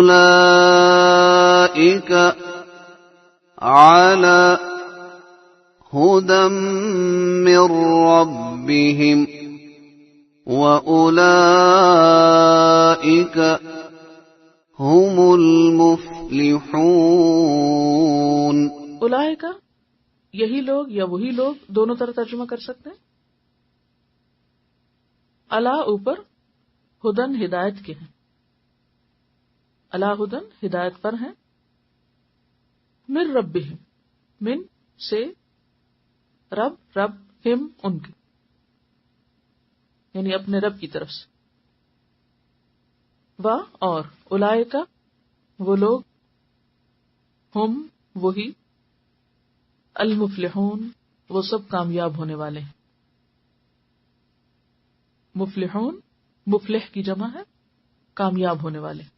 उलाइक अला हुदम मिर रब्बिहिम व उलाइक हुमुल मुफ्लिहून। उलाइका यही लोग या वही लोग, दोनों तरह तर्जुमा कर सकते हैं। अला ऊपर, हुदन हिदायत के हैं। अला हुदन हिदायत पर हैं। मिर रब्बिहिम मिन से, रब रब, हिम उनके, यानी अपने रब की तरफ से। व और उलाइका वो लोग, हुम वही, अल मुफ्लिहून वो सब कामयाब होने वाले हैं। मुफ्लिहून मुफ्लिह की जमा है, कामयाब होने वाले।